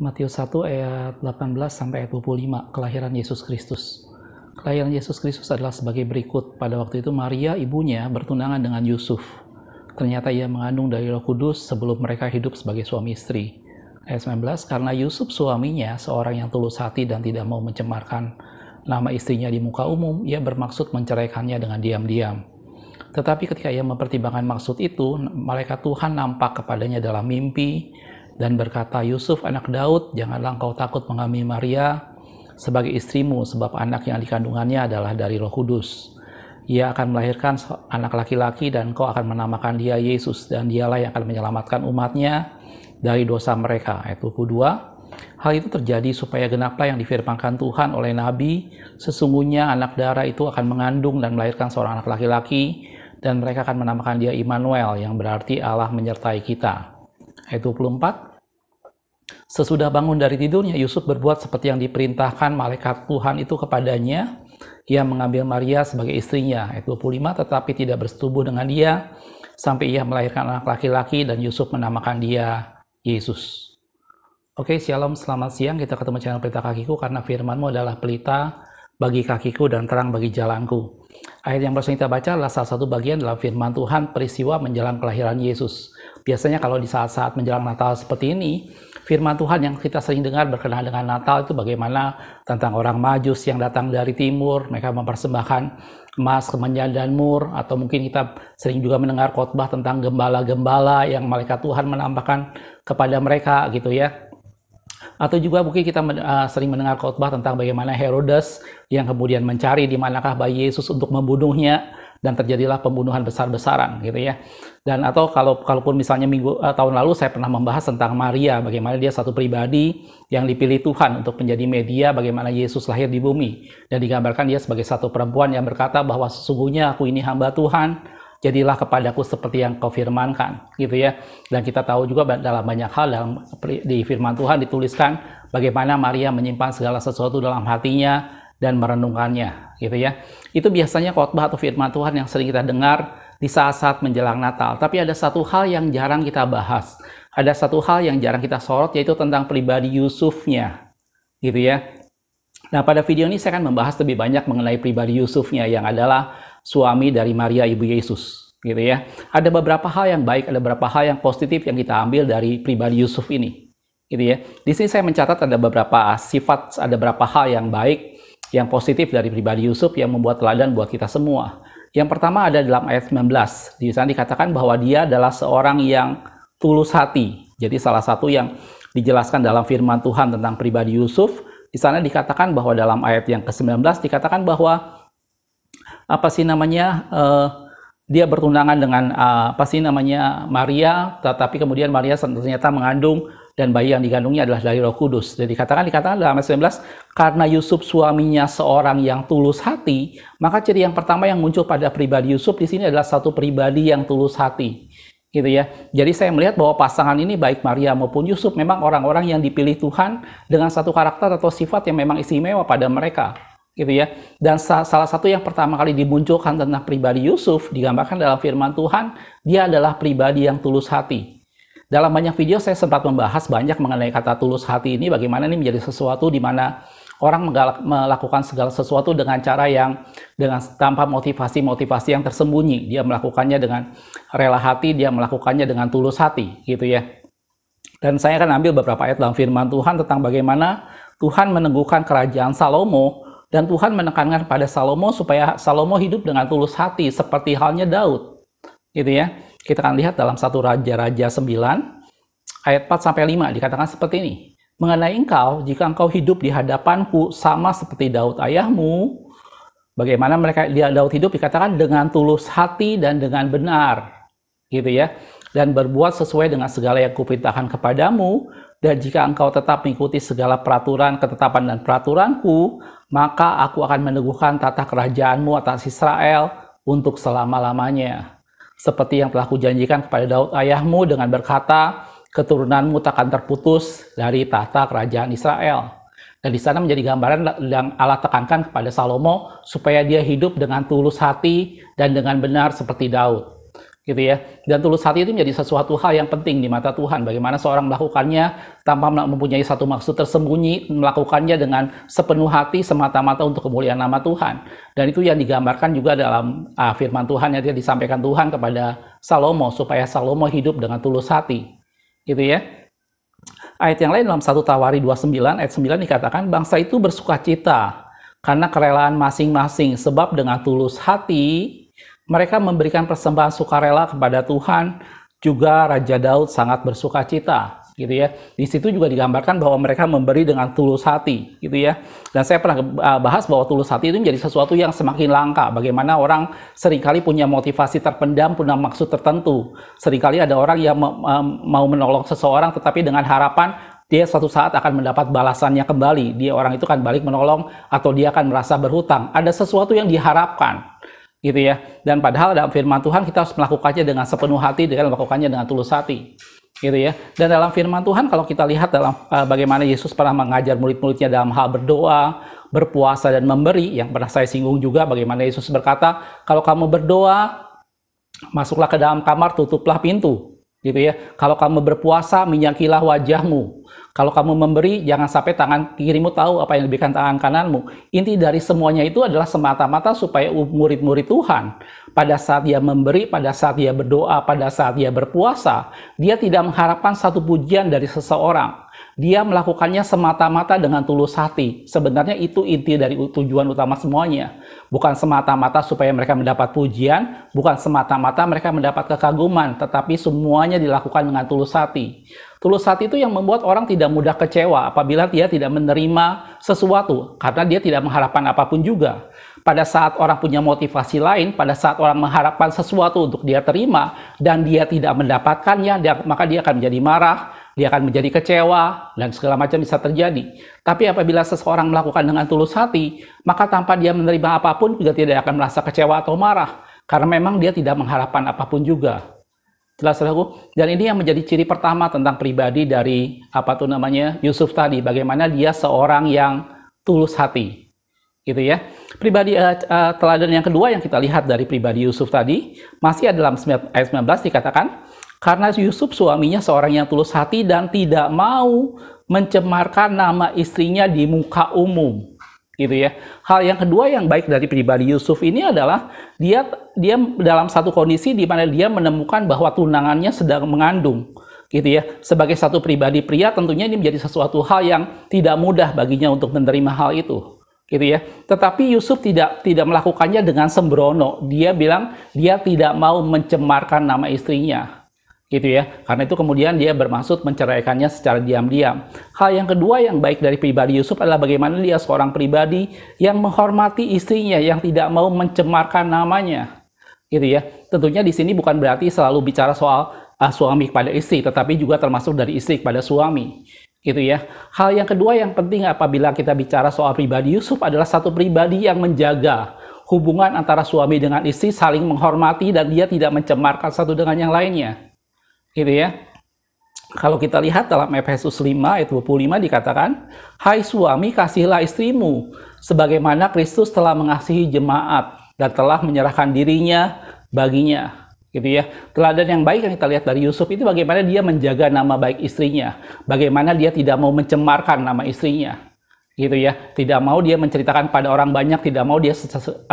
Matius 1 ayat 18 sampai ayat 25, kelahiran Yesus Kristus. Kelahiran Yesus Kristus adalah sebagai berikut. Pada waktu itu Maria, ibunya, bertunangan dengan Yusuf. Ternyata ia mengandung dari Roh Kudus sebelum mereka hidup sebagai suami istri. Ayat 19, karena Yusuf suaminya seorang yang tulus hati dan tidak mau mencemarkan nama istrinya di muka umum, ia bermaksud menceraikannya dengan diam-diam. Tetapi ketika ia mempertimbangkan maksud itu, malaikat Tuhan nampak kepadanya dalam mimpi dan berkata, Yusuf anak Daud, janganlah engkau takut mengambil Maria sebagai istrimu, sebab anak yang dikandungannya adalah dari Roh Kudus. Ia akan melahirkan anak laki-laki dan engkau akan menamakan dia Yesus, dan dialah yang akan menyelamatkan umatnya dari dosa mereka. Ayat 22. Hal itu terjadi supaya genaplah yang difirmankan Tuhan oleh Nabi, sesungguhnya anak darah itu akan mengandung dan melahirkan seorang anak laki-laki, dan mereka akan menamakan dia Immanuel, yang berarti Allah menyertai kita. Ayat 24. Sesudah bangun dari tidurnya, Yusuf berbuat seperti yang diperintahkan malaikat Tuhan itu kepadanya. Ia mengambil Maria sebagai istrinya. Ayat 25. Tetapi tidak bersetubuh dengan dia sampai ia melahirkan anak laki-laki, dan Yusuf menamakan dia Yesus. Oke, shalom, selamat siang. Kita ketemu channel Pelita Kakiku, karena firman-Mu adalah pelita bagi kakiku dan terang bagi jalanku. Ayat yang baru kita baca adalah salah satu bagian dalam firman Tuhan, peristiwa menjelang kelahiran Yesus. Biasanya kalau di saat-saat menjelang Natal seperti ini, firman Tuhan yang kita sering dengar berkenaan dengan Natal itu bagaimana tentang orang Majus yang datang dari timur, mereka mempersembahkan emas, kemenyan, dan mur, atau mungkin kita sering juga mendengar khotbah tentang gembala-gembala yang malaikat Tuhan menampakkan kepada mereka gitu ya. Atau juga mungkin kita sering mendengar khotbah tentang bagaimana Herodes yang kemudian mencari di manakah bayi Yesus untuk membunuhnya, dan terjadilah pembunuhan besar-besaran gitu ya. Dan atau kalaupun misalnya tahun lalu saya pernah membahas tentang Maria, bagaimana dia satu pribadi yang dipilih Tuhan untuk menjadi media bagaimana Yesus lahir di bumi, dan digambarkan dia sebagai satu perempuan yang berkata bahwa sesungguhnya aku ini hamba Tuhan, jadilah kepadaku seperti yang kau firmankan gitu ya. Dan kita tahu juga dalam banyak hal di firman Tuhan dituliskan bagaimana Maria menyimpan segala sesuatu dalam hatinya dan merenungkannya gitu ya. Itu biasanya khotbah atau firman Tuhan yang sering kita dengar di saat-saat menjelang Natal. Tapi ada satu hal yang jarang kita bahas. Ada satu hal yang jarang kita sorot, yaitu tentang pribadi Yusufnya gitu ya. Nah, pada video ini saya akan membahas lebih banyak mengenai pribadi Yusufnya yang adalah suami dari Maria ibu Yesus gitu ya. Ada beberapa hal yang baik, ada beberapa hal yang positif yang kita ambil dari pribadi Yusuf ini gitu ya. Di sini saya mencatat ada beberapa sifat, ada beberapa hal yang baik, yang positif dari pribadi Yusuf yang membuat teladan buat kita semua. Yang pertama ada dalam ayat 19. Di sana dikatakan bahwa dia adalah seorang yang tulus hati. Jadi salah satu yang dijelaskan dalam firman Tuhan tentang pribadi Yusuf, di sana dikatakan bahwa dalam ayat yang ke-19 dikatakan bahwa dia bertunangan dengan Maria, tetapi kemudian Maria ternyata mengandung, dan bayi yang digandungnya adalah dari Roh Kudus. Jadi dikatakan dalam ayat 19, karena Yusuf suaminya seorang yang tulus hati, maka ciri yang pertama yang muncul pada pribadi Yusuf di sini adalah satu pribadi yang tulus hati. Gitu ya. Jadi saya melihat bahwa pasangan ini baik Maria maupun Yusuf memang orang-orang yang dipilih Tuhan dengan satu karakter atau sifat yang memang istimewa pada mereka. Gitu ya. Dan salah satu yang pertama kali dimunculkan tentang pribadi Yusuf digambarkan dalam firman Tuhan, dia adalah pribadi yang tulus hati. Dalam banyak video saya sempat membahas banyak mengenai kata tulus hati ini, bagaimana ini menjadi sesuatu di mana orang melakukan segala sesuatu dengan cara yang tanpa motivasi yang tersembunyi. Dia melakukannya dengan rela hati, dia melakukannya dengan tulus hati gitu ya. Dan saya akan ambil beberapa ayat dalam firman Tuhan tentang bagaimana Tuhan meneguhkan kerajaan Salomo, dan Tuhan menekankan pada Salomo supaya Salomo hidup dengan tulus hati seperti halnya Daud gitu ya. Kita akan lihat dalam 1 Raja-Raja 9 ayat 4-5 dikatakan seperti ini. Mengenai engkau, jika engkau hidup di hadapanku sama seperti Daud ayahmu, bagaimana Daud hidup dikatakan dengan tulus hati dan dengan benar gitu ya, dan berbuat sesuai dengan segala yang kuperintahkan kepadamu, dan jika engkau tetap mengikuti segala peraturan, ketetapan dan peraturanku, maka aku akan meneguhkan tata kerajaanmu atas Israel untuk selama-lamanya. Seperti yang telah kujanjikan kepada Daud ayahmu dengan berkata, keturunanmu takkan terputus dari tahta kerajaan Israel. Dan di sana menjadi gambaran yang Allah tekankan kepada Salomo supaya dia hidup dengan tulus hati dan dengan benar seperti Daud. gitu ya. Dan tulus hati itu menjadi sesuatu hal yang penting di mata Tuhan. Bagaimana seorang melakukannya tanpa mempunyai satu maksud tersembunyi, melakukannya dengan sepenuh hati semata-mata untuk kemuliaan nama Tuhan. Dan itu yang digambarkan juga dalam firman Tuhan yang disampaikan Tuhan kepada Salomo, supaya Salomo hidup dengan tulus hati, gitu ya. Ayat yang lain dalam 1 Tawari 29 ayat 9 dikatakan, bangsa itu bersukacita karena kerelaan masing-masing, sebab dengan tulus hati mereka memberikan persembahan sukarela kepada Tuhan. Juga Raja Daud sangat bersukacita, gitu ya. Di situ juga digambarkan bahwa mereka memberi dengan tulus hati, gitu ya. Dan saya pernah bahas bahwa tulus hati itu menjadi sesuatu yang semakin langka. Bagaimana orang seringkali punya motivasi terpendam, punya maksud tertentu. Seringkali ada orang yang mau menolong seseorang, tetapi dengan harapan dia suatu saat akan mendapat balasannya kembali. Orang itu akan balik menolong, atau dia akan merasa berhutang. Ada sesuatu yang diharapkan, gitu ya. Dan padahal dalam firman Tuhan kita harus melakukannya dengan sepenuh hati, dengan melakukannya dengan tulus hati, gitu ya. Dan dalam firman Tuhan kalau kita lihat dalam bagaimana Yesus pernah mengajar murid-muridnya dalam hal berdoa, berpuasa, dan memberi, yang pernah saya singgung juga bagaimana Yesus berkata, kalau kamu berdoa, masuklah ke dalam kamar, tutuplah pintu, gitu ya. Kalau kamu berpuasa, minyakilah wajahmu. Kalau kamu memberi, jangan sampai tangan kirimu tahu apa yang diberikan tangan kananmu. Inti dari semuanya itu adalah semata-mata supaya murid-murid Tuhan, pada saat dia memberi, pada saat dia berdoa, pada saat dia berpuasa, dia tidak mengharapkan satu pujian dari seseorang. Dia melakukannya semata-mata dengan tulus hati. Sebenarnya itu inti dari tujuan utama semuanya. Bukan semata-mata supaya mereka mendapat pujian, bukan semata-mata mereka mendapat kekaguman, tetapi semuanya dilakukan dengan tulus hati. Tulus hati itu yang membuat orang tidak mudah kecewa apabila dia tidak menerima sesuatu, karena dia tidak mengharapkan apapun juga. Pada saat orang punya motivasi lain, pada saat orang mengharapkan sesuatu untuk dia terima, dan dia tidak mendapatkannya, maka dia akan menjadi marah, dia akan menjadi kecewa, dan segala macam bisa terjadi. Tapi apabila seseorang melakukan dengan tulus hati, maka tanpa dia menerima apapun juga tidak akan merasa kecewa atau marah, karena memang dia tidak mengharapkan apapun juga. Jelas, saudaraku? Dan ini yang menjadi ciri pertama tentang pribadi dari Yusuf tadi, bagaimana dia seorang yang tulus hati, gitu ya. Pribadi teladan yang kedua yang kita lihat dari pribadi Yusuf tadi, masih ada dalam ayat 19 dikatakan, karena Yusuf suaminya seorang yang tulus hati dan tidak mau mencemarkan nama istrinya di muka umum, gitu ya. Hal yang kedua yang baik dari pribadi Yusuf ini adalah dia dalam satu kondisi di mana dia menemukan bahwa tunangannya sedang mengandung, gitu ya. Sebagai satu pribadi pria, tentunya ini menjadi sesuatu hal yang tidak mudah baginya untuk menerima hal itu, gitu ya. Tetapi Yusuf tidak melakukannya dengan sembrono. Dia bilang dia tidak mau mencemarkan nama istrinya, gitu ya. Karena itu kemudian dia bermaksud menceraikannya secara diam-diam. Hal yang kedua yang baik dari pribadi Yusuf adalah bagaimana dia seorang pribadi yang menghormati istrinya, yang tidak mau mencemarkan namanya, gitu ya. Tentunya di sini bukan berarti selalu bicara soal suami kepada istri, tetapi juga termasuk dari istri kepada suami, gitu ya. Hal yang kedua yang penting apabila kita bicara soal pribadi Yusuf adalah satu pribadi yang menjaga hubungan antara suami dengan istri, saling menghormati, dan dia tidak mencemarkan satu dengan yang lainnya, gitu ya. Kalau kita lihat dalam Efesus 5 ayat 25 dikatakan, hai suami, kasihilah istrimu sebagaimana Kristus telah mengasihi jemaat dan telah menyerahkan dirinya baginya, gitu ya. Teladan yang baik yang kita lihat dari Yusuf itu bagaimana dia menjaga nama baik istrinya, bagaimana dia tidak mau mencemarkan nama istrinya, gitu ya. Tidak mau dia menceritakan pada orang banyak, tidak mau dia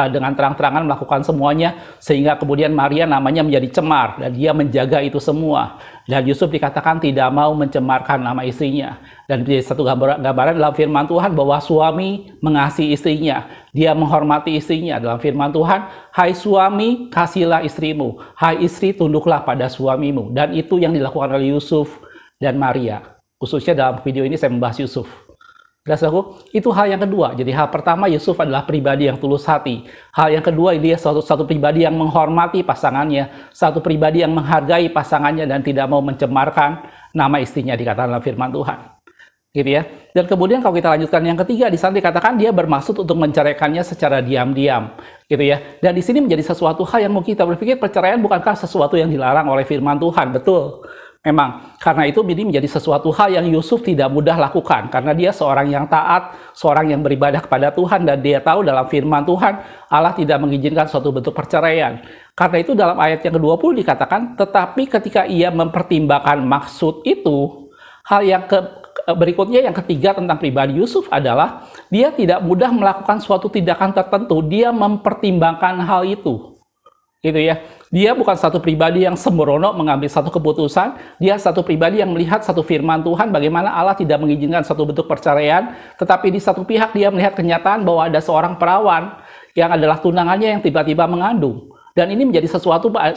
dengan terang-terangan melakukan semuanya sehingga kemudian Maria namanya menjadi cemar, dan dia menjaga itu semua. Dan Yusuf dikatakan tidak mau mencemarkan nama istrinya. Dan menjadi satu gambaran dalam firman Tuhan bahwa suami mengasihi istrinya, dia menghormati istrinya. Dalam firman Tuhan, hai suami, kasihilah istrimu, hai istri, tunduklah pada suamimu. Dan itu yang dilakukan oleh Yusuf dan Maria. Khususnya dalam video ini saya membahas Yusuf. Itu hal yang kedua. Jadi hal pertama, Yusuf adalah pribadi yang tulus hati. Hal yang kedua, dia satu pribadi yang menghormati pasangannya, satu pribadi yang menghargai pasangannya dan tidak mau mencemarkan nama istrinya, dikatakan dalam firman Tuhan, gitu ya. Dan kemudian kalau kita lanjutkan yang ketiga, di sana dikatakan dia bermaksud untuk menceraikannya secara diam-diam, gitu ya. Dan di sini menjadi sesuatu hal yang mungkin kita berpikir, perceraian bukankah sesuatu yang dilarang oleh firman Tuhan? Betul. Memang, karena itu ini menjadi sesuatu hal yang Yusuf tidak mudah lakukan, karena dia seorang yang taat, seorang yang beribadah kepada Tuhan, dan dia tahu dalam firman Tuhan, Allah tidak mengizinkan suatu bentuk perceraian. Karena itu dalam ayat yang ke-20 dikatakan, tetapi ketika ia mempertimbangkan maksud itu, hal yang berikutnya yang ketiga tentang pribadi Yusuf adalah dia tidak mudah melakukan suatu tindakan tertentu, dia mempertimbangkan hal itu. Gitu ya. Dia bukan satu pribadi yang sembrono mengambil satu keputusan, dia satu pribadi yang melihat satu firman Tuhan bagaimana Allah tidak mengizinkan satu bentuk perceraian, tetapi di satu pihak dia melihat kenyataan bahwa ada seorang perawan yang adalah tunangannya yang tiba-tiba mengandung. Dan ini menjadi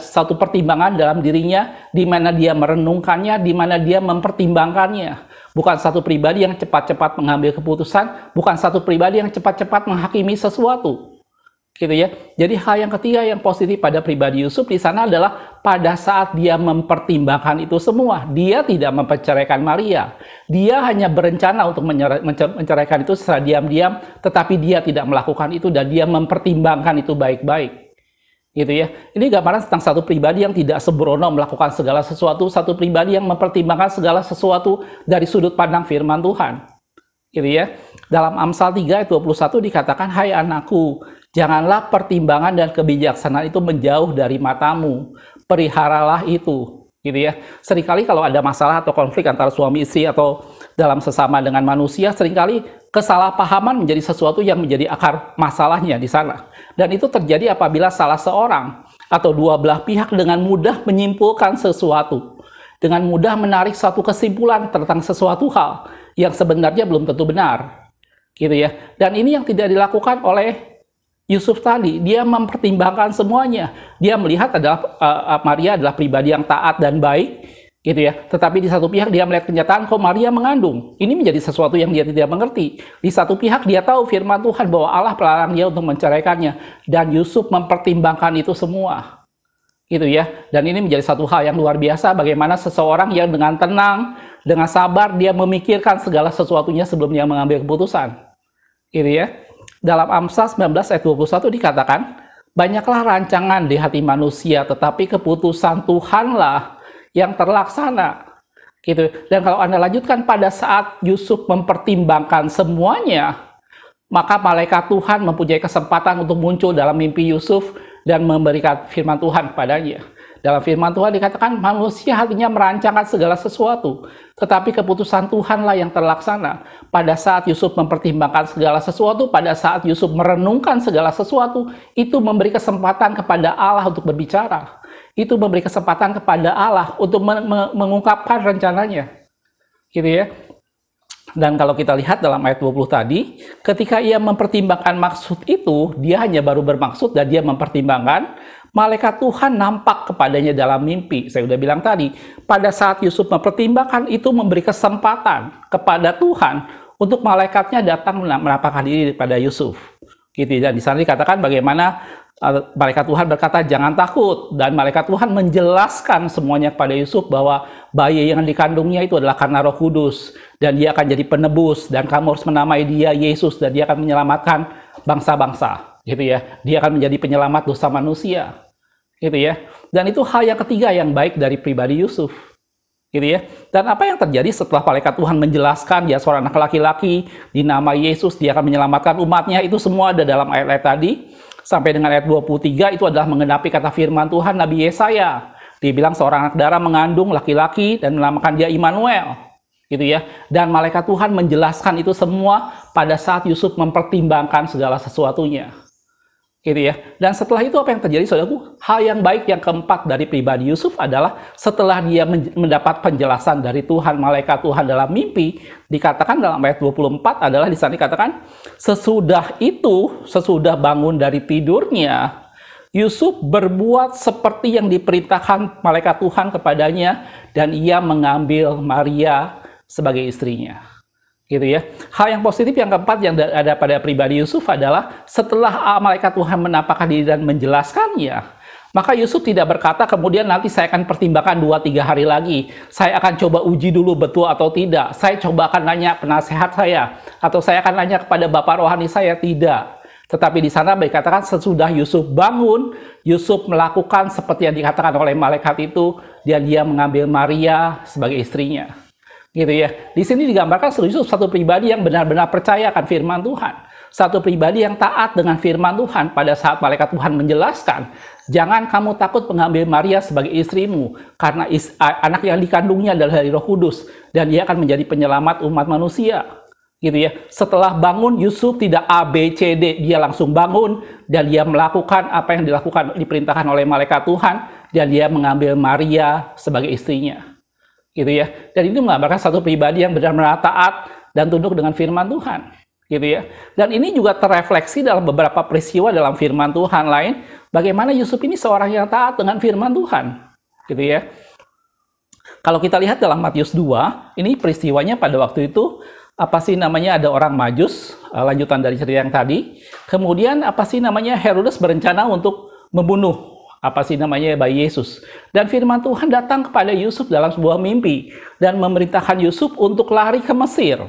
satu pertimbangan dalam dirinya, di mana dia merenungkannya, di mana dia mempertimbangkannya. Bukan satu pribadi yang cepat-cepat mengambil keputusan, bukan satu pribadi yang cepat-cepat menghakimi sesuatu. Gitu ya. Jadi hal yang ketiga yang positif pada pribadi Yusuf di sana adalah pada saat dia mempertimbangkan itu semua, dia tidak memperceraikan Maria. Dia hanya berencana untuk menceraikan itu secara diam-diam, tetapi dia tidak melakukan itu dan dia mempertimbangkan itu baik-baik. Gitu ya. Ini gambaran tentang satu pribadi yang tidak sembrono melakukan segala sesuatu, satu pribadi yang mempertimbangkan segala sesuatu dari sudut pandang firman Tuhan. Gitu ya. Dalam Amsal 3 ayat 21 dikatakan, "Hai anakku, janganlah pertimbangan dan kebijaksanaan itu menjauh dari matamu. Peliharalah itu." Gitu ya. Seringkali kalau ada masalah atau konflik antara suami istri atau dalam sesama dengan manusia, seringkali kesalahpahaman menjadi sesuatu yang menjadi akar masalahnya di sana. Dan itu terjadi apabila salah seorang atau dua belah pihak dengan mudah menyimpulkan sesuatu, dengan mudah menarik satu kesimpulan tentang sesuatu hal yang sebenarnya belum tentu benar. Gitu ya. Dan ini yang tidak dilakukan oleh Yusuf tadi. Dia mempertimbangkan semuanya. Dia melihat Maria adalah pribadi yang taat dan baik, gitu ya. Tetapi di satu pihak dia melihat kenyataan kok Maria mengandung. Ini menjadi sesuatu yang dia tidak mengerti. Di satu pihak dia tahu firman Tuhan bahwa Allah melarang dia untuk menceraikannya, dan Yusuf mempertimbangkan itu semua. Gitu ya. Dan ini menjadi satu hal yang luar biasa bagaimana seseorang yang dengan tenang, dengan sabar dia memikirkan segala sesuatunya sebelum dia mengambil keputusan. Gitu ya. Dalam Amsal 19 ayat 21 dikatakan, "Banyaklah rancangan di hati manusia, tetapi keputusan Tuhanlah yang terlaksana." Gitu. Dan kalau Anda lanjutkan pada saat Yusuf mempertimbangkan semuanya, maka malaikat Tuhan mempunyai kesempatan untuk muncul dalam mimpi Yusuf dan memberikan firman Tuhan kepadanya. Dalam firman Tuhan dikatakan manusia hatinya merancangkan segala sesuatu, tetapi keputusan Tuhanlah yang terlaksana. Pada saat Yusuf mempertimbangkan segala sesuatu, pada saat Yusuf merenungkan segala sesuatu, itu memberi kesempatan kepada Allah untuk berbicara. Itu memberi kesempatan kepada Allah untuk mengungkapkan rencananya. Gitu ya. Dan kalau kita lihat dalam ayat 20 tadi, ketika ia mempertimbangkan maksud itu, dia hanya baru bermaksud dan dia mempertimbangkan, malaikat Tuhan nampak kepadanya dalam mimpi. Saya sudah bilang tadi, pada saat Yusuf mempertimbangkan itu memberi kesempatan kepada Tuhan untuk malaikatnya datang menampakkan diri pada Yusuf. Gitu. Dan di sana dikatakan bagaimana malaikat Tuhan berkata, "Jangan takut." Dan malaikat Tuhan menjelaskan semuanya kepada Yusuf bahwa bayi yang dikandungnya itu adalah karena Roh Kudus. Dan dia akan jadi penebus. Dan kamu harus menamai dia Yesus. Dan dia akan menyelamatkan bangsa-bangsa. Gitu ya. Dia akan menjadi penyelamat dosa manusia. Gitu ya. Dan itu hal yang ketiga yang baik dari pribadi Yusuf. Gitu ya. Dan apa yang terjadi setelah malaikat Tuhan menjelaskan dia seorang anak laki-laki dinamai Yesus, dia akan menyelamatkan umatnya, itu semua ada dalam ayat-ayat tadi. Sampai dengan ayat 23 itu adalah menggenapi kata firman Tuhan Nabi Yesaya. Dibilang seorang anak darah mengandung laki-laki dan menamakan dia Immanuel. Gitu ya. Dan malaikat Tuhan menjelaskan itu semua pada saat Yusuf mempertimbangkan segala sesuatunya. Gitu ya. Dan setelah itu apa yang terjadi, saudaraku? Hal yang baik yang keempat dari pribadi Yusuf adalah setelah dia mendapat penjelasan dari Tuhan, malaikat Tuhan dalam mimpi, dikatakan dalam ayat 24 adalah di sana dikatakan, sesudah bangun dari tidurnya, Yusuf berbuat seperti yang diperintahkan malaikat Tuhan kepadanya dan ia mengambil Maria sebagai istrinya. Gitu ya. Hal yang positif yang keempat yang ada pada pribadi Yusuf adalah setelah malaikat Tuhan menampakkan diri dan menjelaskannya, maka Yusuf tidak berkata kemudian nanti saya akan pertimbangkan 2-3 hari lagi, saya akan coba uji dulu betul atau tidak, saya coba akan nanya penasehat saya, atau saya akan nanya kepada bapak rohani saya. Tidak. Tetapi di sana dikatakan sesudah Yusuf bangun, Yusuf melakukan seperti yang dikatakan oleh malaikat itu, dan dia mengambil Maria sebagai istrinya. Gitu ya. Di sini digambarkan Yusuf satu pribadi yang benar-benar percaya akan firman Tuhan. Satu pribadi yang taat dengan firman Tuhan pada saat malaikat Tuhan menjelaskan, jangan kamu takut mengambil Maria sebagai istrimu, karena anak yang dikandungnya adalah dari Roh Kudus, dan dia akan menjadi penyelamat umat manusia. Gitu ya. Setelah bangun, Yusuf tidak A, B, C, D, dia langsung bangun, dan dia melakukan apa yang diperintahkan oleh malaikat Tuhan, dan dia mengambil Maria sebagai istrinya. Gitu ya. Dan ini menggambarkan satu pribadi yang benar-benar taat dan tunduk dengan firman Tuhan. Gitu ya. Dan ini juga terrefleksi dalam beberapa peristiwa dalam firman Tuhan lain, bagaimana Yusuf ini seorang yang taat dengan firman Tuhan. Gitu ya. Kalau kita lihat dalam Matius 2, ini peristiwanya pada waktu itu, ada orang Majus, lanjutan dari cerita yang tadi. Kemudian Herodes berencana untuk membunuh bayi Yesus. Dan firman Tuhan datang kepada Yusuf dalam sebuah mimpi dan memerintahkan Yusuf untuk lari ke Mesir.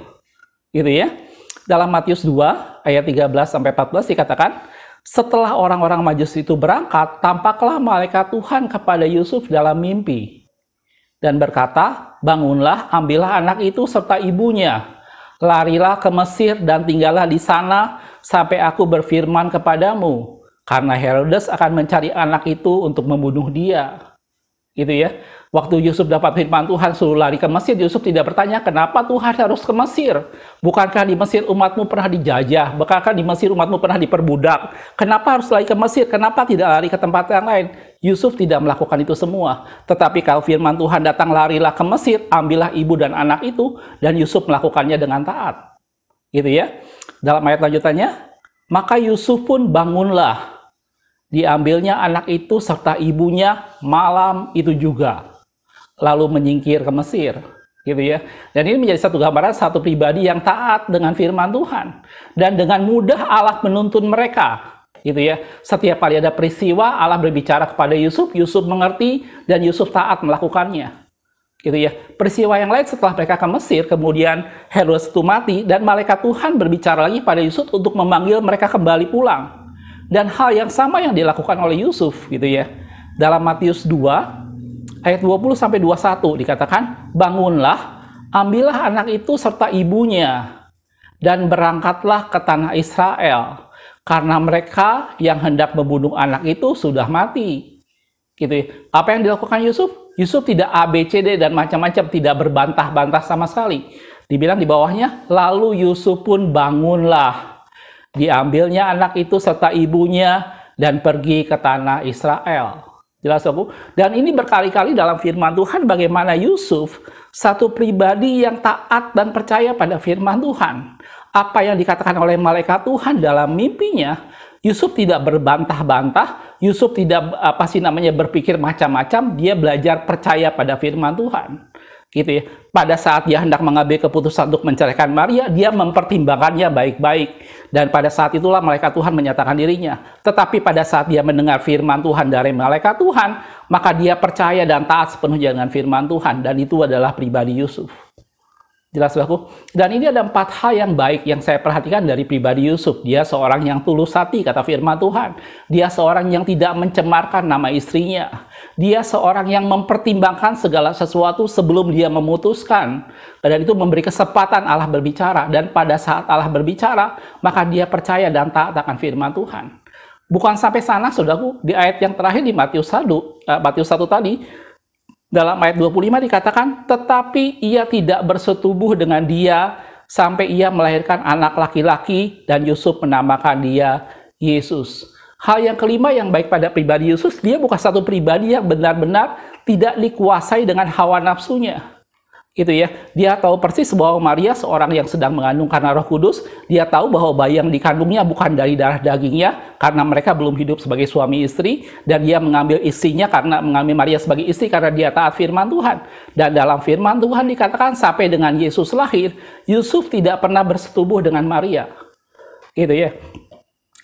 Gitu ya. Dalam Matius 2 ayat 13-14 dikatakan, setelah orang-orang Majus itu berangkat, tampaklah malaikat Tuhan kepada Yusuf dalam mimpi dan berkata, bangunlah, ambillah anak itu serta ibunya, larilah ke Mesir dan tinggallah di sana sampai aku berfirman kepadamu. Karena Herodes akan mencari anak itu untuk membunuh dia. Gitu ya. Waktu Yusuf dapat firman Tuhan suruh lari ke Mesir, Yusuf tidak bertanya, kenapa Tuhan harus ke Mesir? Bukankah di Mesir umatmu pernah dijajah? Bukankah di Mesir umatmu pernah diperbudak? Kenapa harus lari ke Mesir? Kenapa tidak lari ke tempat yang lain? Yusuf tidak melakukan itu semua. Tetapi kalau firman Tuhan datang, larilah ke Mesir, ambillah ibu dan anak itu, dan Yusuf melakukannya dengan taat. Gitu ya. Dalam ayat lanjutannya, maka Yusuf pun bangunlah. Diambilnya anak itu serta ibunya malam itu juga, lalu menyingkir ke Mesir, gitu ya. Dan ini menjadi satu gambaran satu pribadi yang taat dengan firman Tuhan, dan dengan mudah Allah menuntun mereka, gitu ya. Setiap kali ada peristiwa, Allah berbicara kepada Yusuf, Yusuf mengerti dan Yusuf taat melakukannya, gitu ya. Peristiwa yang lain setelah mereka ke Mesir, kemudian Herodes itu mati dan malaikat Tuhan berbicara lagi pada Yusuf untuk memanggil mereka kembali pulang. Dan hal yang sama yang dilakukan oleh Yusuf, gitu ya. Dalam Matius 2 ayat 20-21 dikatakan, bangunlah, ambillah anak itu serta ibunya dan berangkatlah ke tanah Israel, karena mereka yang hendak membunuh anak itu sudah mati. Gitu ya. Apa yang dilakukan Yusuf? Yusuf tidak A, B, C, D dan macam-macam, tidak berbantah-bantah sama sekali. Dibilang di bawahnya, lalu Yusuf pun bangunlah. Diambilnya anak itu serta ibunya dan pergi ke tanah Israel. Jelas aku? Dan ini berkali-kali dalam firman Tuhan bagaimana Yusuf satu pribadi yang taat dan percaya pada firman Tuhan. Apa yang dikatakan oleh malaikat Tuhan dalam mimpinya, Yusuf tidak berbantah-bantah, Yusuf tidak berpikir macam-macam, dia belajar percaya pada firman Tuhan. Gitu ya. Pada saat dia hendak mengambil keputusan untuk menceraikan Maria, dia mempertimbangkannya baik-baik. Dan pada saat itulah malaikat Tuhan menyatakan dirinya. Tetapi pada saat dia mendengar firman Tuhan dari malaikat Tuhan, maka dia percaya dan taat sepenuhnya dengan firman Tuhan. Dan itu adalah pribadi Yusuf. Jelas aku? Dan ini ada 4 hal yang baik yang saya perhatikan dari pribadi Yusuf. Dia seorang yang tulus hati, kata firman Tuhan. Dia seorang yang tidak mencemarkan nama istrinya. Dia seorang yang mempertimbangkan segala sesuatu sebelum dia memutuskan. Dan itu memberi kesempatan Allah berbicara. Dan pada saat Allah berbicara, maka dia percaya dan taat akan firman Tuhan. Bukan sampai sana, saudaraku, di ayat yang terakhir di Matius 1 tadi, dalam ayat 25 dikatakan, tetapi ia tidak bersetubuh dengan dia sampai ia melahirkan anak laki-laki dan Yusuf menamakan dia Yesus. Hal yang kelima yang baik pada pribadi Yusuf, dia bukan satu pribadi yang benar-benar tidak dikuasai dengan hawa nafsunya. Gitu ya. Dia tahu persis bahwa Maria seorang yang sedang mengandung karena Roh Kudus. Dia tahu bahwa bayi yang dikandungnya bukan dari darah dagingnya karena mereka belum hidup sebagai suami istri, dan dia mengambil Maria sebagai istri karena dia taat firman Tuhan. Dan dalam firman Tuhan dikatakan sampai dengan Yesus lahir, Yusuf tidak pernah bersetubuh dengan Maria. Gitu ya.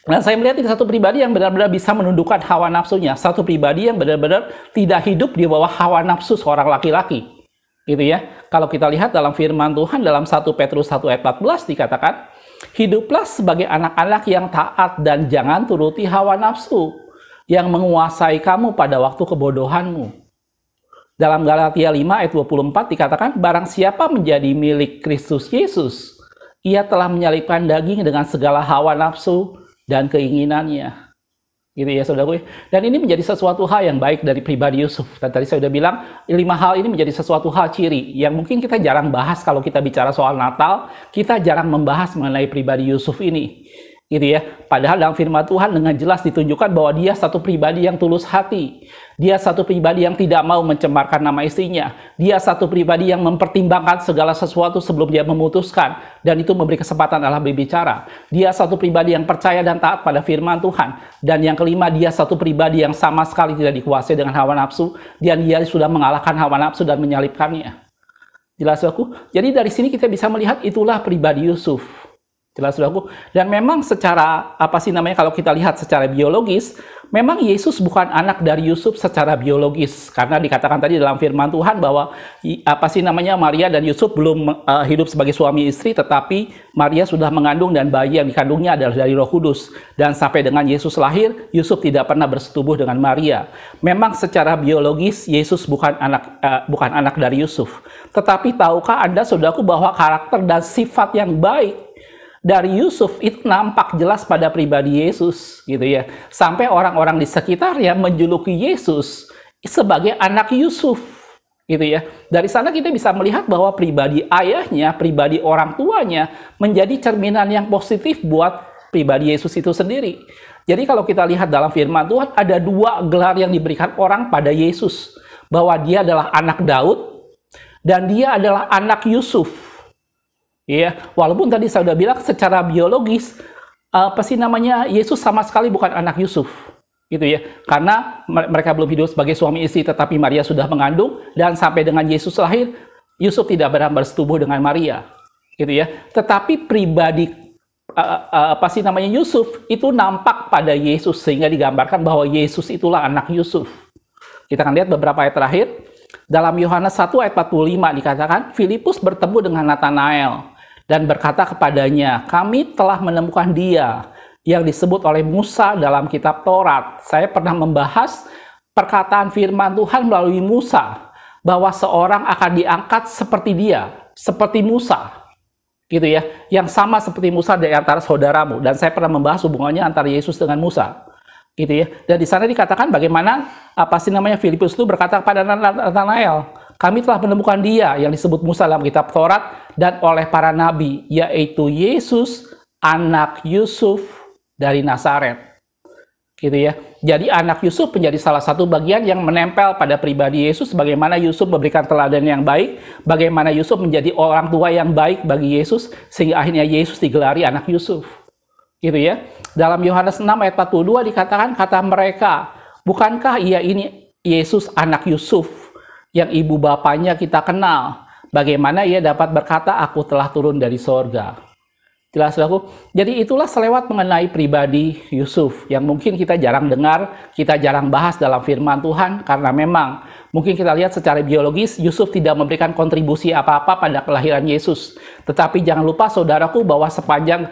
Dan saya melihat ini satu pribadi yang benar-benar bisa menundukkan hawa nafsunya, satu pribadi yang benar-benar tidak hidup di bawah hawa nafsu seorang laki-laki. Gitu ya. Kalau kita lihat dalam firman Tuhan dalam 1 Petrus 1 ayat 14 dikatakan, hiduplah sebagai anak-anak yang taat dan jangan turuti hawa nafsu yang menguasai kamu pada waktu kebodohanmu. Dalam Galatia 5 ayat 24 dikatakan, barang siapa menjadi milik Kristus Yesus, Ia telah menyalibkan daging dengan segala hawa nafsu dan keinginannya. Gitu ya saudaraku. Dan ini menjadi sesuatu hal yang baik dari pribadi Yusuf. Dan tadi saya sudah bilang, 5 hal ini menjadi sesuatu hal ciri yang mungkin kita jarang bahas kalau kita bicara soal Natal. Kita jarang membahas mengenai pribadi Yusuf ini. Gitu ya. Padahal dalam firman Tuhan dengan jelas ditunjukkan bahwa dia satu pribadi yang tulus hati. Dia satu pribadi yang tidak mau mencemarkan nama istrinya. Dia satu pribadi yang mempertimbangkan segala sesuatu sebelum dia memutuskan. Dan itu memberi kesempatan Allah berbicara. Dia satu pribadi yang percaya dan taat pada firman Tuhan. Dan yang kelima, dia satu pribadi yang sama sekali tidak dikuasai dengan hawa nafsu. Dan dia sudah mengalahkan hawa nafsu dan menyalibkannya. Jelas aku? Jadi dari sini kita bisa melihat itulah pribadi Yusuf. Jelas saudaraku. Dan memang secara kalau kita lihat secara biologis, memang Yesus bukan anak dari Yusuf secara biologis, karena dikatakan tadi dalam firman Tuhan bahwa Maria dan Yusuf belum hidup sebagai suami istri, tetapi Maria sudah mengandung dan bayi yang dikandungnya adalah dari Roh Kudus. Dan sampai dengan Yesus lahir, Yusuf tidak pernah bersetubuh dengan Maria. Memang secara biologis Yesus bukan anak dari Yusuf. Tetapi tahukah Anda saudaraku bahwa karakter dan sifat yang baik dari Yusuf itu nampak jelas pada pribadi Yesus, gitu ya. Sampai orang-orang di sekitarnya menjuluki Yesus sebagai anak Yusuf, gitu ya. Dari sana kita bisa melihat bahwa pribadi ayahnya, pribadi orang tuanya menjadi cerminan yang positif buat pribadi Yesus itu sendiri. Jadi kalau kita lihat dalam firman Tuhan, ada 2 gelar yang diberikan orang pada Yesus, bahwa dia adalah anak Daud dan dia adalah anak Yusuf. Ya, walaupun tadi saya sudah bilang secara biologis Yesus sama sekali bukan anak Yusuf, gitu ya, karena mereka belum hidup sebagai suami istri, tetapi Maria sudah mengandung dan sampai dengan Yesus lahir, Yusuf tidak pernah bersetubuh dengan Maria, gitu ya. Tetapi pribadi Yusuf itu nampak pada Yesus sehingga digambarkan bahwa Yesus itulah anak Yusuf. Kita akan lihat beberapa ayat terakhir. Dalam Yohanes 1 ayat 45 dikatakan, Filipus bertemu dengan Natanael dan berkata kepadanya, kami telah menemukan dia yang disebut oleh Musa dalam kitab Taurat. Saya pernah membahas perkataan firman Tuhan melalui Musa, bahwa seorang akan diangkat seperti dia, seperti Musa, gitu ya, yang sama seperti Musa dari antara saudaramu. Dan saya pernah membahas hubungannya antara Yesus dengan Musa, gitu ya. Dan di sana dikatakan bagaimana Filipus itu berkata kepada Natanael, kami telah menemukan dia yang disebut Musa dalam kitab Taurat dan oleh para nabi, yaitu Yesus, anak Yusuf dari Nazaret. Gitu ya. Jadi anak Yusuf menjadi salah satu bagian yang menempel pada pribadi Yesus, bagaimana Yusuf memberikan teladan yang baik, bagaimana Yusuf menjadi orang tua yang baik bagi Yesus, sehingga akhirnya Yesus digelari anak Yusuf. Gitu ya. Dalam Yohanes 6 ayat 42 dikatakan, kata mereka, bukankah ia ini Yesus anak Yusuf, yang ibu bapaknya kita kenal? Bagaimana ia dapat berkata, aku telah turun dari sorga? Jelas aku. Jadi itulah selewat mengenai pribadi Yusuf, yang mungkin kita jarang dengar, kita jarang bahas dalam firman Tuhan, karena memang mungkin kita lihat secara biologis, Yusuf tidak memberikan kontribusi apa-apa pada kelahiran Yesus. Tetapi jangan lupa saudaraku bahwa sepanjang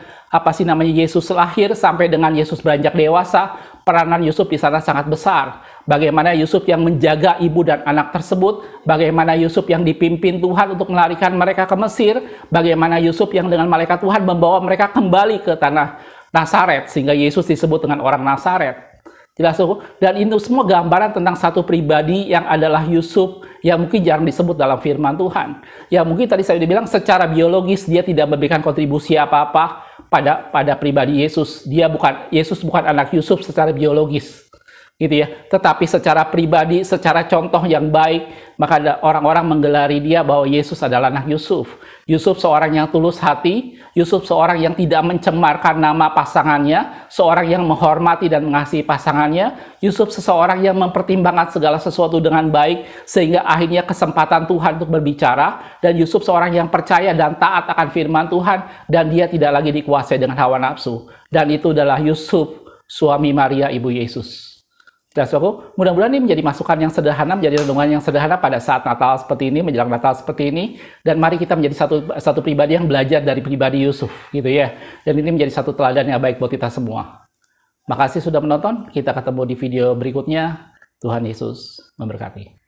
Yesus lahir sampai dengan Yesus beranjak dewasa, peranan Yusuf di sana sangat besar. Bagaimana Yusuf yang menjaga ibu dan anak tersebut, bagaimana Yusuf yang dipimpin Tuhan untuk melarikan mereka ke Mesir, bagaimana Yusuf yang dengan malaikat Tuhan membawa mereka kembali ke tanah Nazaret, sehingga Yesus disebut dengan orang Nazaret. Jelas, dan itu semua gambaran tentang satu pribadi yang adalah Yusuf, yang mungkin jarang disebut dalam firman Tuhan. Ya mungkin tadi saya sudah bilang secara biologis dia tidak memberikan kontribusi apa-apa pada pribadi Yesus. Yesus bukan anak Yusuf secara biologis, gitu ya. Tetapi secara pribadi, secara contoh yang baik, maka orang-orang menggelari dia bahwa Yesus adalah anak Yusuf. Yusuf seorang yang tulus hati, Yusuf seorang yang tidak mencemarkan nama pasangannya, seorang yang menghormati dan mengasihi pasangannya, Yusuf seseorang yang mempertimbangkan segala sesuatu dengan baik, sehingga akhirnya kesempatan Tuhan untuk berbicara, dan Yusuf seorang yang percaya dan taat akan firman Tuhan, dan dia tidak lagi dikuasai dengan hawa nafsu. Dan itu adalah Yusuf, suami Maria, ibu Yesus. Mudah-mudahan ini menjadi masukan yang sederhana, menjadi renungan yang sederhana pada saat Natal seperti ini, menjelang Natal seperti ini, dan mari kita menjadi satu pribadi yang belajar dari pribadi Yusuf, gitu ya. Dan ini menjadi satu teladan yang baik buat kita semua. Makasih sudah menonton, kita ketemu di video berikutnya. Tuhan Yesus memberkati.